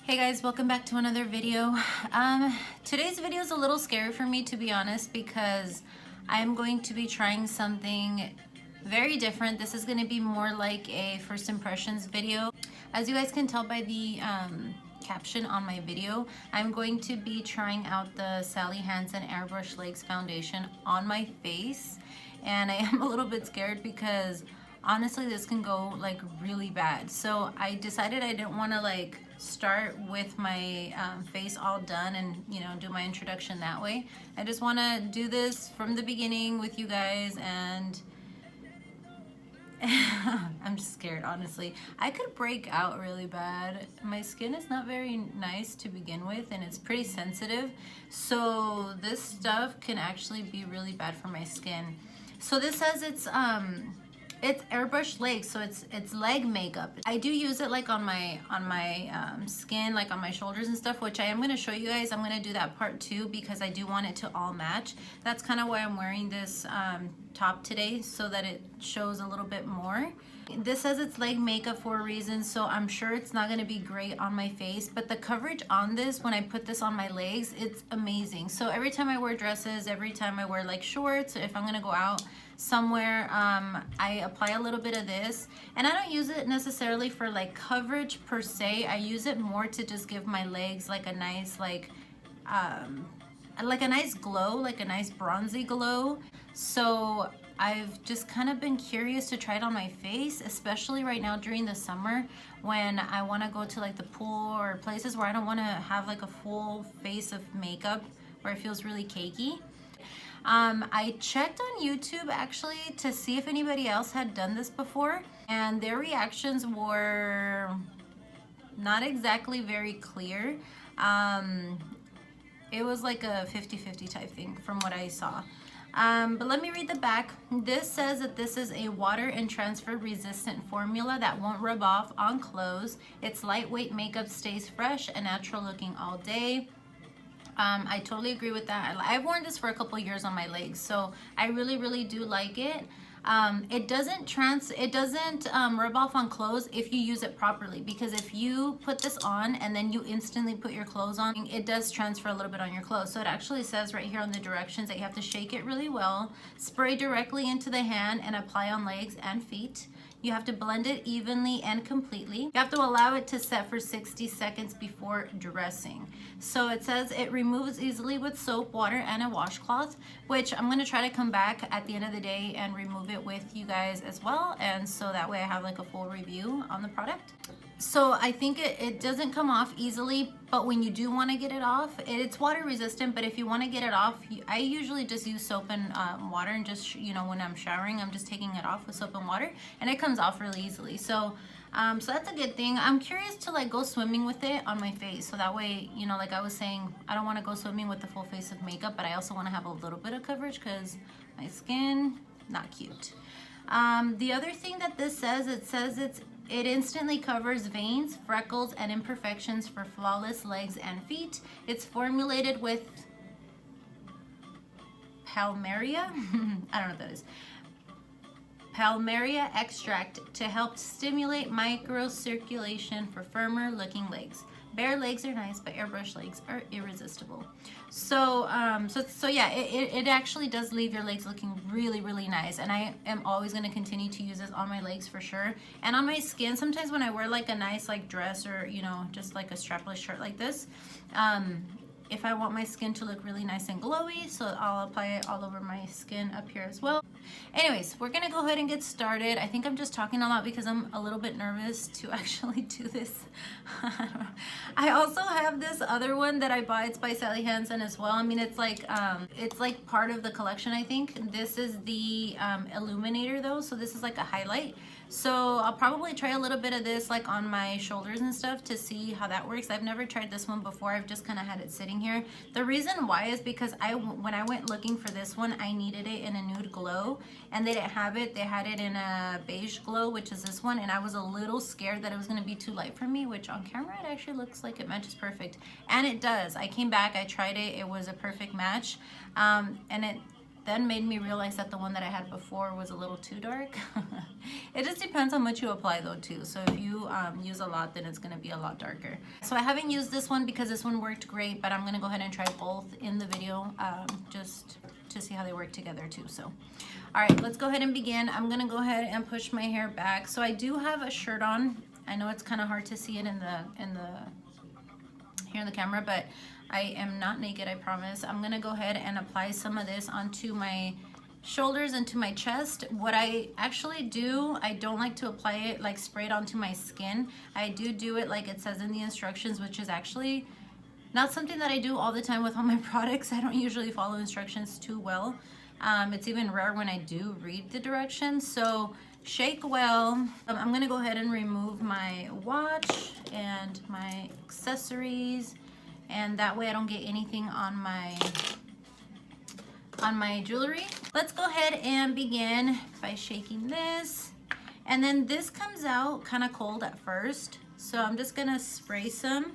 Hey guys, welcome back to another video. Today's video is a little scary for me, to be honest, because I'm going to be trying something very different. This is going to be more like a first impressions video. As you guys can tell by the caption on my video, I'm going to be trying out the Hansen Airbrush Legs Foundation on my face, and I am a little bit scared because honestly this can go like really bad. So I decided I didn't want to like start with my face all done and do my introduction that way. I just want to do this from the beginning with you guys, and I'm just scared, honestly. I could break out really bad. My skin is not very nice to begin with, and it's pretty sensitive, so this stuff can actually be really bad for my skin. So this says it's airbrush legs, so it's leg makeup. I do use it like on my skin, like on my shoulders and stuff, which I am going to show you guys. I'm going to do that part too because I do want it to all match. That's kind of why I'm wearing this top today, so that it shows a little bit more. This says it's leg makeup for a reason, so I'm sure it's not going to be great on my face, but the coverage on this, when I put this on my legs, it's amazing. So every time I wear dresses, every time I wear like shorts, if I'm going to go out somewhere, I apply a little bit of this, and I don't use it necessarily for like coverage per se. I use it more to just give my legs like a nice like a nice glow, like a nice bronzy glow. So I've just kind of been curious to try it on my face, especially right now during the summer when I want to go to like the pool or places where I don't want to have like a full face of makeup where it feels really cakey. I checked on YouTube actually to see if anybody else had done this before, and their reactions were not exactly very clear. It was like a 50-50 type thing from what I saw. But let me read the back. This says that this is a water and transfer resistant formula that won't rub off on clothes. Its lightweight makeup stays fresh and natural looking all day. I totally agree with that. I've worn this for a couple years on my legs, so I really do like it. It doesn't rub off on clothes if you use it properly, because if you put this on and then you instantly put your clothes on, it does transfer a little bit on your clothes. So it actually says right here on the directions that you have to shake it really well, spray directly into the hand, and apply on legs and feet. You have to blend it evenly and completely. You have to allow it to set for 60 seconds before dressing. So it says it removes easily with soap, water, and a washcloth, which I'm gonna try to come back at the end of the day and remove it with you guys as well, and so that way I have like a full review on the product. So I think it doesn't come off easily, but when you do want to get it off, it's water resistant, but if you want to get it off, I usually just use soap and water, and just when I'm showering, I'm just taking it off with soap and water, and it comes off really easily. So so that's a good thing. I'm curious to like go swimming with it on my face, so that way, like I was saying, I don't want to go swimming with the full face of makeup, but I also want to have a little bit of coverage because my skin, not cute. The other thing that this says, it instantly covers veins, freckles, and imperfections for flawless legs and feet. It's formulated with Palmaria, I don't know what that is, Palmaria extract to help stimulate microcirculation for firmer looking legs. Bare legs are nice, but airbrush legs are irresistible. So yeah, it actually does leave your legs looking really nice, and I am always going to continue to use this on my legs for sure. And on my skin, sometimes when I wear like a nice like dress or just like a strapless shirt like this, if I want my skin to look really nice and glowy, so I'll apply it all over my skin up here as well. Anyways, we're gonna go ahead and get started. I think I'm just talking a lot because I'm a little bit nervous to actually do this. I also have this other one that I bought. It's by Sally Hansen as well. I mean, it's like part of the collection, I think. This is the Illuminator though, so this is like a highlight. So I'll probably try a little bit of this like on my shoulders and stuff to see how that works. I've never tried this one before. I've just kind of had it sitting here. The reason why is because when I went looking for this one, I needed it in a nude glow, and they didn't have it. They had it in a beige glow, which is this one, and I was a little scared that it was going to be too light for me, which on camera it actually looks like it matches perfect, and it does. I came back, I tried it, it was a perfect match, and then made me realize that the one that I had before was a little too dark. It just depends how much you apply though too. So if you use a lot, then it's gonna be a lot darker. So I haven't used this one because this one worked great, but I'm gonna go ahead and try both in the video just to see how they work together too. So, all right, let's go ahead and begin. I'm gonna go ahead and push my hair back. So I do have a shirt on. I know it's kind of hard to see it here in the camera, but I am not naked, I promise. I'm gonna go ahead and apply some of this onto my shoulders and to my chest. What I actually do, I don't like to apply it like sprayed onto my skin. I do it like it says in the instructions, which is actually not something that I do all the time with all my products. I don't usually follow instructions too well. It's even rare when I do read the directions. So shake well. I'm gonna go ahead and remove my watch and my accessories, and that way I don't get anything on my jewelry. Let's go ahead and begin by shaking this. And then this comes out kind of cold at first, so I'm just gonna spray some,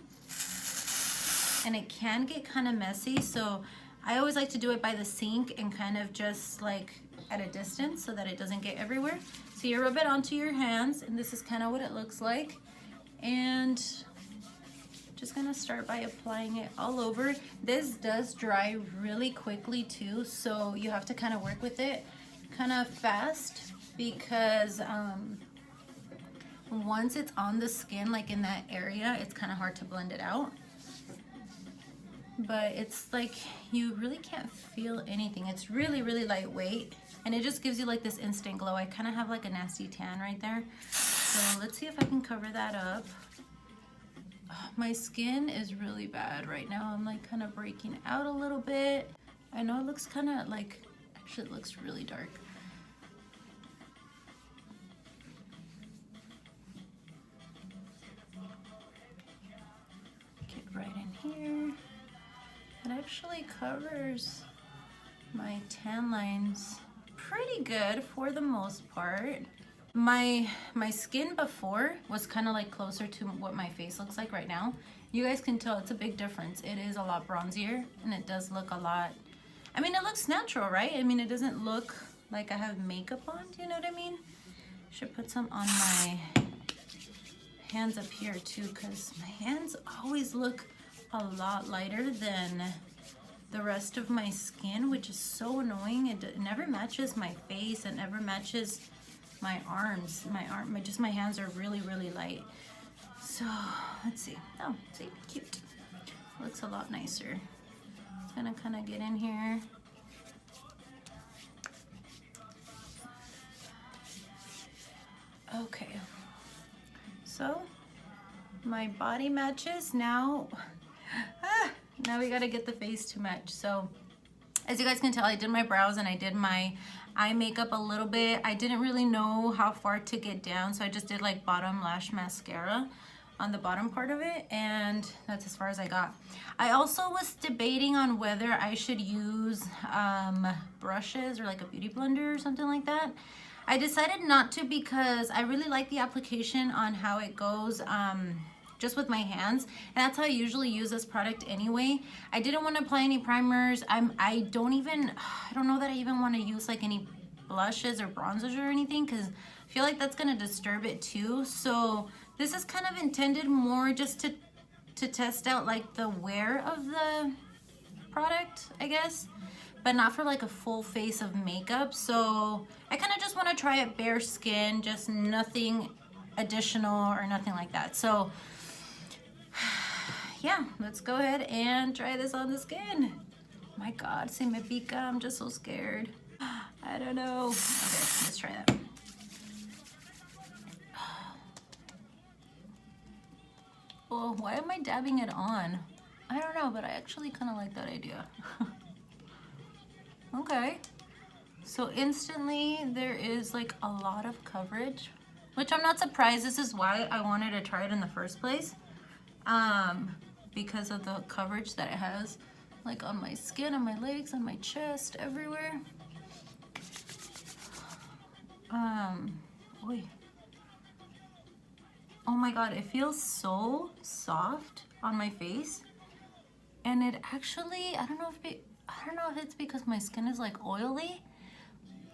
and it can get kind of messy, so I always like to do it by the sink and kind of just like at a distance so that it doesn't get everywhere. So you rub it onto your hands, and this is kind of what it looks like. And just gonna start by applying it all over. This does dry really quickly too, so you have to kind of work with it kind of fast, because once it's on the skin, like in that area, it's kind of hard to blend it out. But it's like you really can't feel anything. It's really, really lightweight, and it just gives you like this instant glow. I kind of have like a nasty tan right there, so let's see if I can cover that up. My skin is really bad right now. I'm like kind of breaking out a little bit. I know it looks kind of like, actually it looks really dark. Get right in here. It actually covers my tan lines pretty good for the most part. My skin before was kind of like closer to what my face looks like right now. You guys can tell it's a big difference. It is a lot bronzier, and it does look a lot, I mean, it looks natural, right? I mean, it doesn't look like I have makeup on, do you know what I mean? Should put some on my hands up here too, because my hands always look a lot lighter than the rest of my skin, which is so annoying. It never matches my face, and never matches my arms. Just my hands are really, really light. So let's see. Oh, see, cute. Looks a lot nicer. It's gonna kind of get in here. Okay. So my body matches now. Now we gotta get the face to match. So as you guys can tell, I did my brows and I did my eye makeup a little bit. I didn't really know how far to get down, so I just did like bottom lash mascara on the bottom part of it, and that's as far as I got. I also was debating on whether I should use brushes or like a beauty blender or something like that. I decided not to, because I really like the application on how it goes just with my hands, and that's how I usually use this product anyway. I didn't want to apply any primers. I don't know that I even want to use like any blushes or bronzers or anything, because I feel like that's gonna disturb it too. So this is kind of intended more just to test out like the wear of the product, I guess, but not for like a full face of makeup. So I kind of just want to try it bare skin, just nothing additional or nothing like that. So yeah, let's go ahead and try this on the skin. My God, se me pica, I'm just so scared. I don't know. Okay, let's try that. Oh, why am I dabbing it on? I don't know, but I actually kind of like that idea. Okay, so instantly there is like a lot of coverage, which I'm not surprised. This is why I wanted to try it in the first place. Because of the coverage that it has, like on my skin, on my legs, on my chest, everywhere. Oy. Oh my God, it feels so soft on my face, and it actually, I don't know if I don't know if it's because my skin is like oily,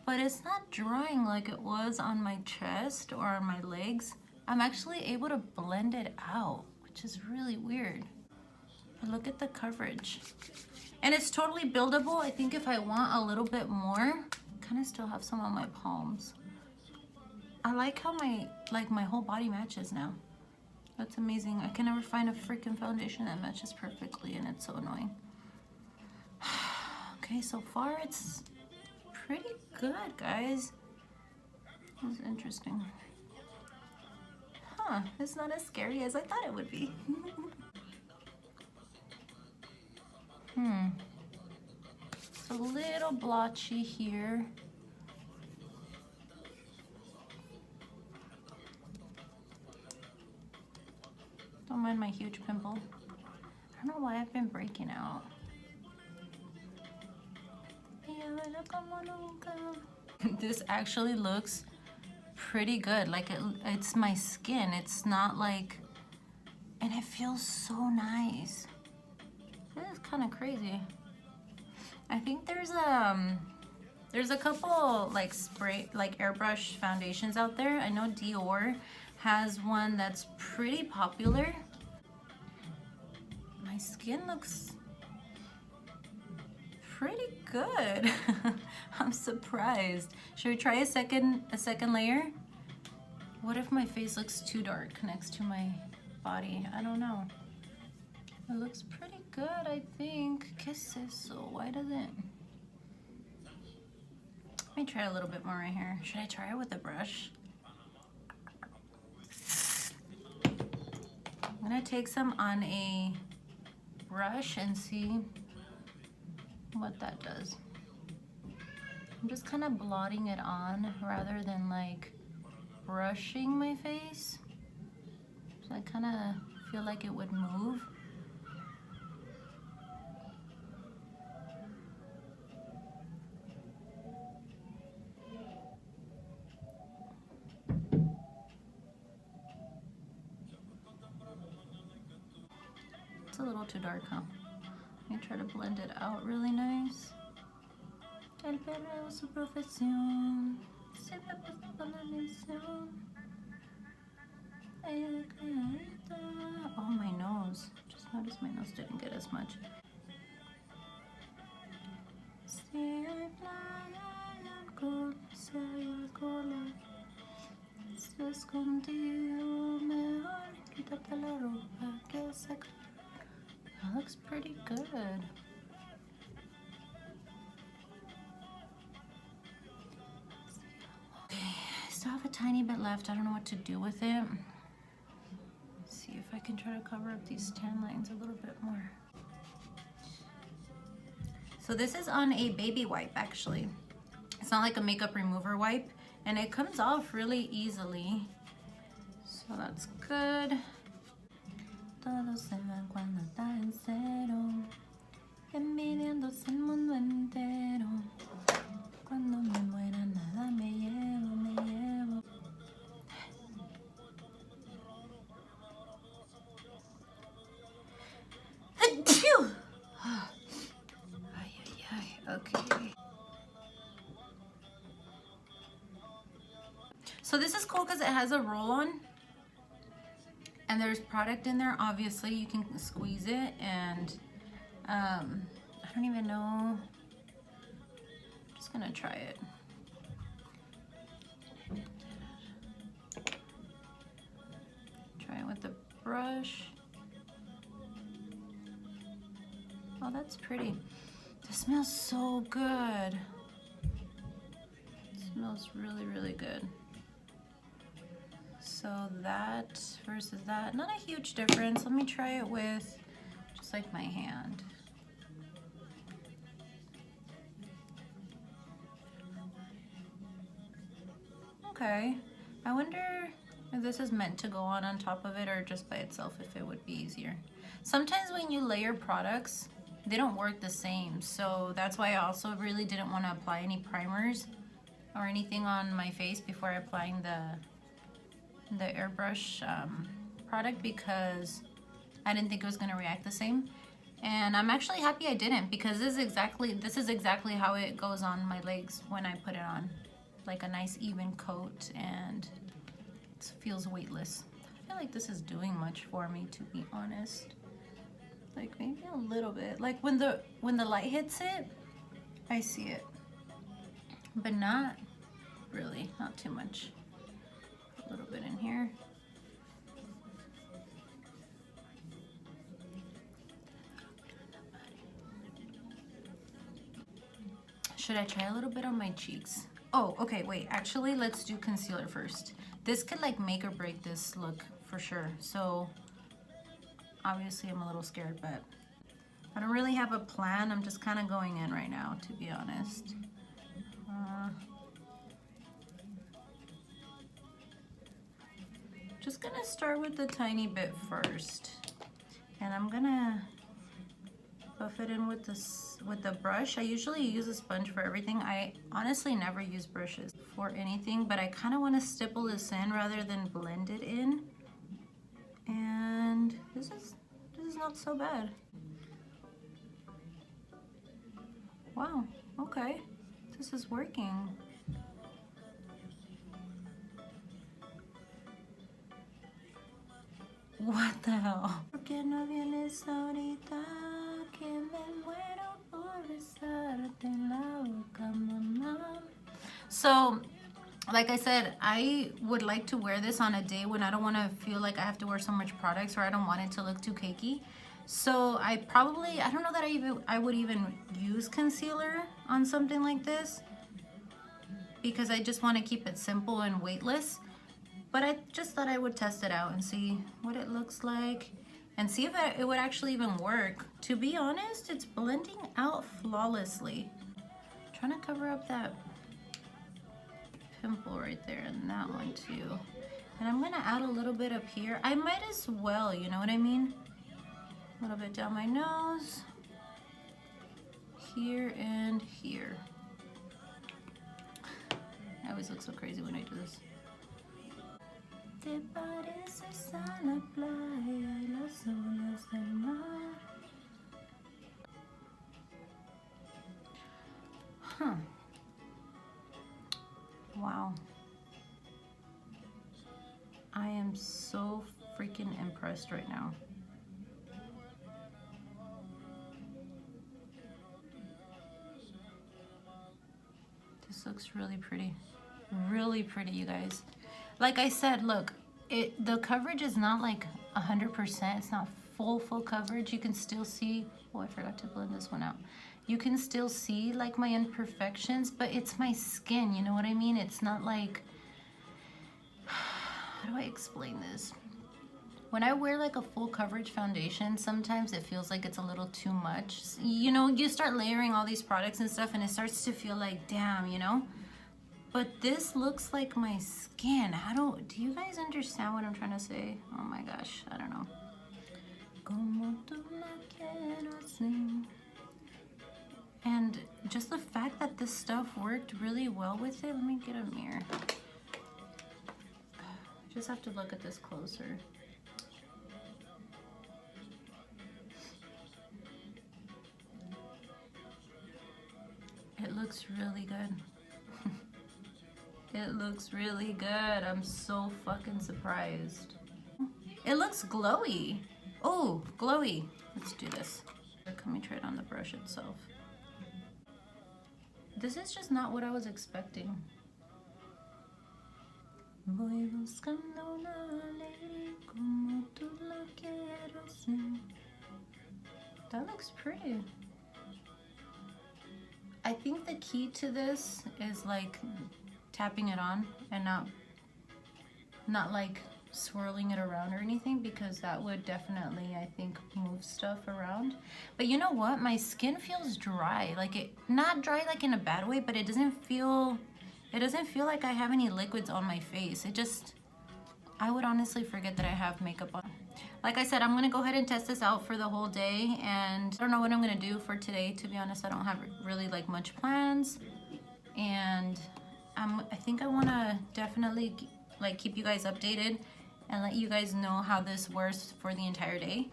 but it's not drying like it was on my chest or on my legs. I'm actually able to blend it out, which is really weird. But look at the coverage. And it's totally buildable. I think if I want a little bit more, kind of still have some on my palms. I like how my whole body matches now. That's amazing. I can never find a freaking foundation that matches perfectly, and it's so annoying. Okay, so far it's pretty good, guys. This is interesting. Huh, it's not as scary as I thought it would be. It's a little blotchy here. Don't mind my huge pimple. I don't know why I've been breaking out. This actually looks pretty good. Like it's my skin. It's not like, and it feels so nice. This is kind of crazy. I think there's a couple like airbrush foundations out there. I know Dior has one that's pretty popular. My skin looks pretty good. I'm surprised. Should we try a second layer? What if my face looks too dark next to my body? I don't know. It looks pretty good, I think. ¿Qué es eso? Why doesn't? Let me try a little bit more right here. Should I try it with a brush? I'm gonna take some on a brush and see what that does. I'm just kind of blotting it on rather than like brushing my face. So I kind of feel like it would move. It's a little too dark, huh? Let me try to blend it out really nice. El perreo su profesión, siempre presta la atención. Oh, my nose. Just noticed my nose didn't get as much. Si hay playa y alcohol, si hay alcohol, si es contigo mejor, quítate la ropa que se. That looks pretty good. Okay, I still have a tiny bit left. I don't know what to do with it. Let's see if I can try to cover up these tan lines a little bit more. So this is on a baby wipe, actually. It's not like a makeup remover wipe, and it comes off really easily. So that's good. Todos se van cuando está en cero, envidiándose el mundo entero. Cuando me muera nada me llevo, me llevo. Achoo! Ay, ay, ay. Okay. So this is cool because it has a roll-on. And there's product in there, obviously. You can squeeze it, and I don't even know. I'm just gonna try it. Try it with the brush. Oh, that's pretty. This smells so good. It smells really, really good. So that versus that, not a huge difference. Let me try it with just like my hand. Okay, I wonder if this is meant to go on top of it or just by itself, if it would be easier. Sometimes when you layer products, they don't work the same. So that's why I also really didn't want to apply any primers or anything on my face before applying the airbrush product, because I didn't think it was going to react the same. And I'm actually happy I didn't, because this is exactly how it goes on my legs when I put it on. Like a nice even coat, and it feels weightless. I feel like this is doing much for me, to be honest. Like maybe a little bit. Like when the light hits it, I see it. But not really, not too much. A little bit in here. Should I try a little bit on my cheeks? Oh, okay, wait, actually, let's do concealer first. This could like make or break this look for sure. So obviously I'm a little scared, but I don't really have a plan. I'm just kind of going in right now, to be honest. Just gonna start with the tiny bit first. And I'm gonna buff it in with the brush. I usually use a sponge for everything. I honestly never use brushes for anything, but I kind of want to stipple this in rather than blend it in. And this is not so bad. Wow, okay, this is working. What the hell? So, like I said, I would like to wear this on a day when I don't want to feel like I have to wear so much products, or I don't want it to look too cakey. So I don't know that I would even use concealer on something like this, because I just want to keep it simple and weightless. But I just thought I would test it out and see what it looks like and see if it would actually even work. To be honest, it's blending out flawlessly. I'm trying to cover up that pimple right there and that one too. And I'm gonna add a little bit up here. I might as well, you know what I mean? A little bit down my nose, here and here. I always look so crazy when I do this. Huh. Wow. I am so freaking impressed right now. This looks really pretty. Really pretty, you guys. Like I said, look, the coverage is not like 100%. It's not full coverage. You can still see, oh, I forgot to blend this one out. You can still see like my imperfections, but it's my skin, you know what I mean? It's not like, how do I explain this? When I wear like a full coverage foundation, sometimes it feels like it's a little too much. You know, you start layering all these products and stuff and it starts to feel like, damn, you know? But this looks like my skin. Do you guys understand what I'm trying to say? Oh my gosh, I don't know. And just the fact that this stuff worked really well with it. Let me get a mirror. I just have to look at this closer. It looks really good. It looks really good. I'm so fucking surprised. It looks glowy. Oh, glowy. Let's do this. Let me try it on the brush itself. This is just not what I was expecting. That looks pretty. I think the key to this is like tapping it on and not like swirling it around or anything, because that would definitely, I think, move stuff around. But you know what? My skin feels dry. Like not dry like in a bad way, but it doesn't feel like I have any liquids on my face. I would honestly forget that I have makeup on. Like I said, I'm gonna go ahead and test this out for the whole day, and I don't know what I'm gonna do for today. To be honest, I don't have really like much plans, and I think I wanna definitely like keep you guys updated and let you guys know how this works for the entire day.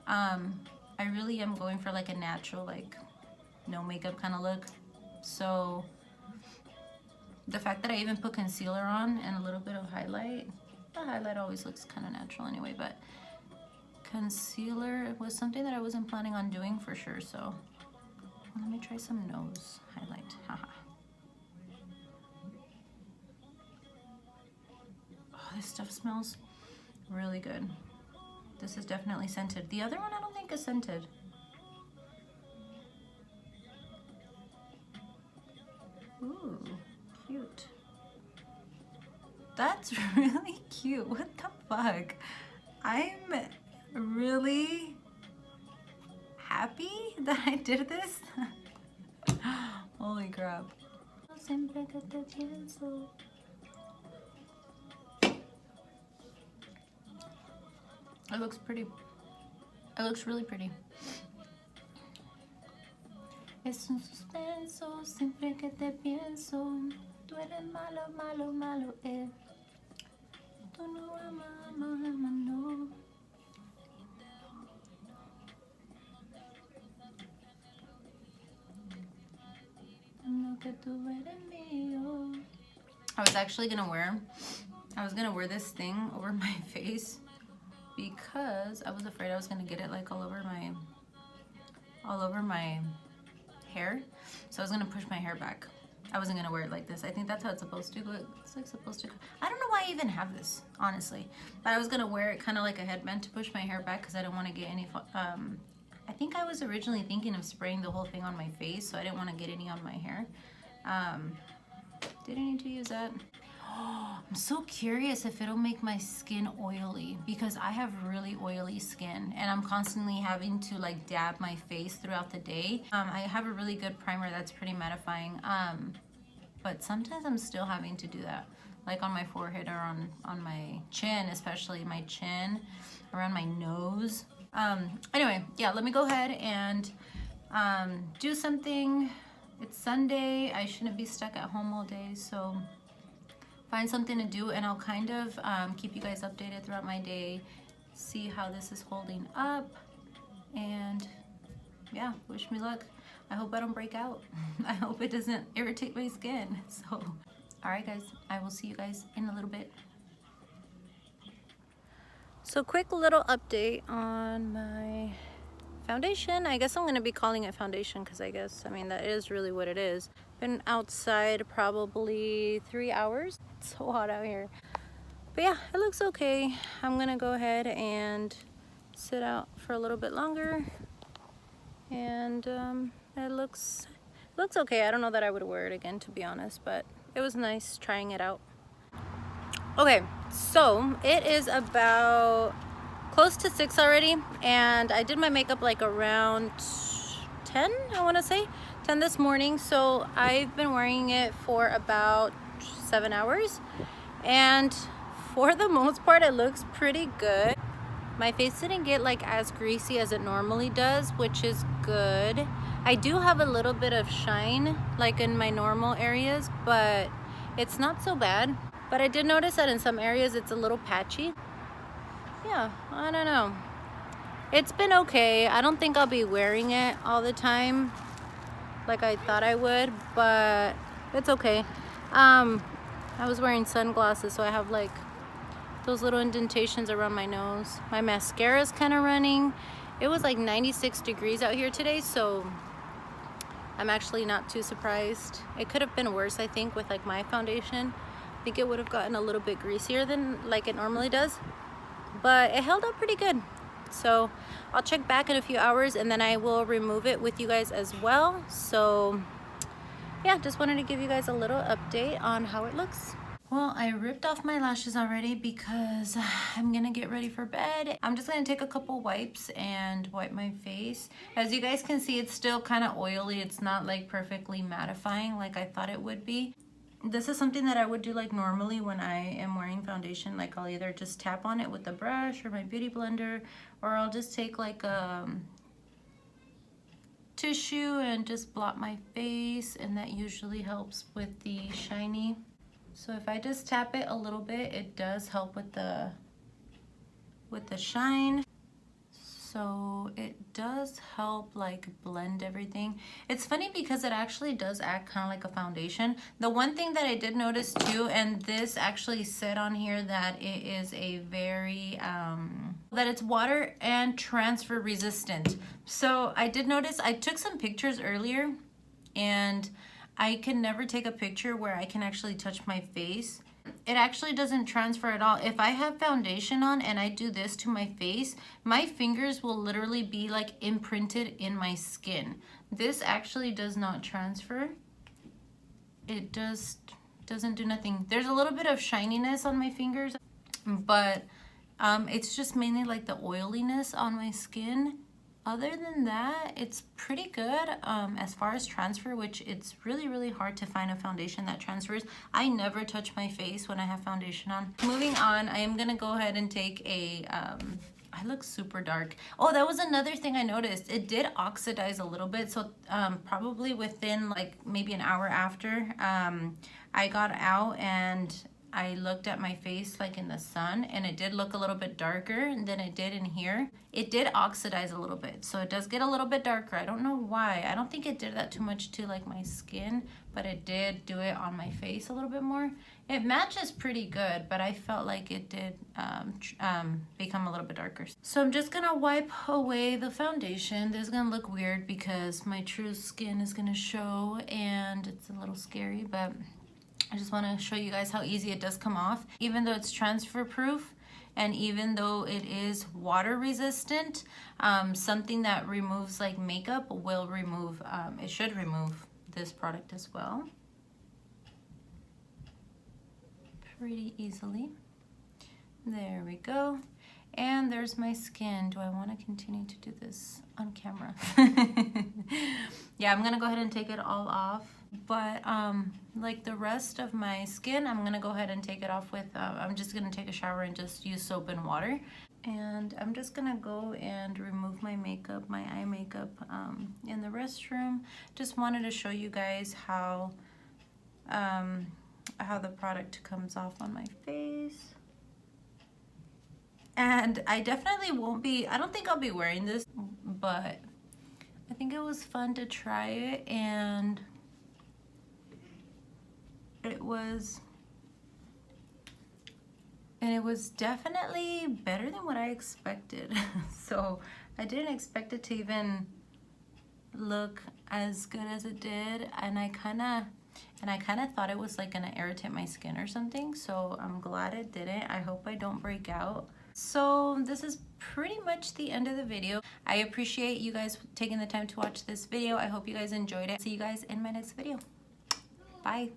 I I really am going for like a natural, like no makeup kind of look. So the fact that I even put concealer on and a little bit of highlight, the highlight always looks kind of natural anyway, but concealer was something that I wasn't planning on doing for sure. So let me try some nose highlight. Haha. Oh, this stuff smells really good. This is definitely scented. The other one I don't think is scented. Ooh, cute. That's really cute. What the fuck? I'm really happy that I did this. Holy crap. It looks pretty. It looks really pretty. Es un suspenso, siempre que te pienso. Tú eres malo, malo, malo, Tú no amas, no. No que tú eres mío. I was actually gonna wear this thing over my face because I was afraid I was gonna get it like all over my hair. So I was gonna push my hair back. I wasn't gonna wear it like this. I think that's how it's supposed to go. It's like supposed to. I don't know why I even have this, honestly. But I was gonna wear it kind of like a headband to push my hair back because I don't want to get any. I think I was originally thinking of spraying the whole thing on my face, so I didn't want to get any on my hair. Did I need to use that? I'm so curious if it'll make my skin oily because I have really oily skin and I'm constantly having to like dab my face throughout the day. I have a really good primer that's pretty mattifying, but sometimes I'm still having to do that, like on my forehead or on my chin, especially my chin, around my nose. Anyway, yeah, let me go ahead and do something. It's Sunday. I shouldn't be stuck at home all day, so find something to do, and I'll kind of keep you guys updated throughout my day, see how this is holding up, and yeah, wish me luck. I hope I don't break out. I hope it doesn't irritate my skin. So, all right, guys, I will see you guys in a little bit. So quick little update on my foundation. I guess I'm gonna be calling it foundation because I mean, that is really what it is. Been outside probably 3 hours. It's so hot out here. But yeah, it looks okay. I'm gonna go ahead and sit out for a little bit longer. And it looks okay. I don't know that I would wear it again, to be honest, but it was nice trying it out. Okay, so it is about close to 6 already, and I did my makeup like around 10, I want to say 10 this morning. So I've been wearing it for about 7 hours, and for the most part it looks pretty good. My face didn't get like as greasy as it normally does, which is good. I do have a little bit of shine like in my normal areas, but it's not so bad. But I did notice that in some areas it's a little patchy. Yeah, I don't know. It's been okay. I don't think I'll be wearing it all the time like I thought I would, but it's okay. I was wearing sunglasses, so I have like those little indentations around my nose. My mascara is kind of running. It was like 96 degrees out here today, so I'm actually not too surprised. It could have been worse, I think, with like my foundation. I think it would have gotten a little bit greasier than like it normally does, but it held up pretty good. So I'll check back in a few hours and then I will remove it with you guys as well. So yeah, just wanted to give you guys a little update on how it looks. Well, I ripped off my lashes already because I'm gonna get ready for bed. I'm just gonna take a couple wipes and wipe my face. As you guys can see, it's still kind of oily. It's not like perfectly mattifying like I thought it would be. This is something that I would do like normally when I am wearing foundation. Like I'll either just tap on it with a brush or my beauty blender, or I'll just take like a tissue and just blot my face, and that usually helps with the shiny. So if I just tap it a little bit, it does help with the shine. So it does help like blend everything. It's funny because it actually does act kind of like a foundation. The one thing that I did notice too, and this actually said on here that it is a very that it's water and transfer resistant. So I did notice, I took some pictures earlier, and I can never take a picture where I can actually touch my face. It actually doesn't transfer at all. If I have foundation on and I do this to my face, my fingers will literally be like imprinted in my skin. This actually does not transfer. It just doesn't do nothing. There's a little bit of shininess on my fingers, but it's just mainly like the oiliness on my skin. Other than that, it's pretty good as far as transfer, which it's really, really hard to find a foundation that transfers. I never touch my face when I have foundation on. Moving on, I am gonna go ahead and take a, I look super dark. Oh, that was another thing I noticed. It did oxidize a little bit, so probably within like maybe an hour after I got out and I looked at my face like in the sun, and it did look a little bit darker than it did in here. It did oxidize a little bit, so it does get a little bit darker. I don't know why. I don't think it did that too much to like my skin, but it did do it on my face a little bit more. It matches pretty good, but I felt like it did become a little bit darker. So I'm just gonna wipe away the foundation. This is gonna look weird because my true skin is gonna show, and it's a little scary, but I just want to show you guys how easy it does come off. Even though it's transfer proof, and even though it is water resistant, something that removes like makeup will remove, it should remove this product as well. Pretty easily. There we go. And there's my skin. Do I want to continue to do this on camera? Yeah, I'm gonna go ahead and take it all off. But like the rest of my skin, I'm gonna go ahead and take it off with, I'm just gonna take a shower and just use soap and water. And I'm just gonna go and remove my makeup, my eye makeup in the restroom. Just wanted to show you guys how the product comes off on my face. And I definitely won't be, I don't think I'll be wearing this, but I think it was fun to try it, and it was definitely better than what I expected. So I didn't expect it to even look as good as it did, and I kind of thought it was like gonna irritate my skin or something, so I'm glad it didn't. I hope I don't break out. So this is pretty much the end of the video. I appreciate you guys taking the time to watch this video. I hope you guys enjoyed it. See you guys in my next video. Bye.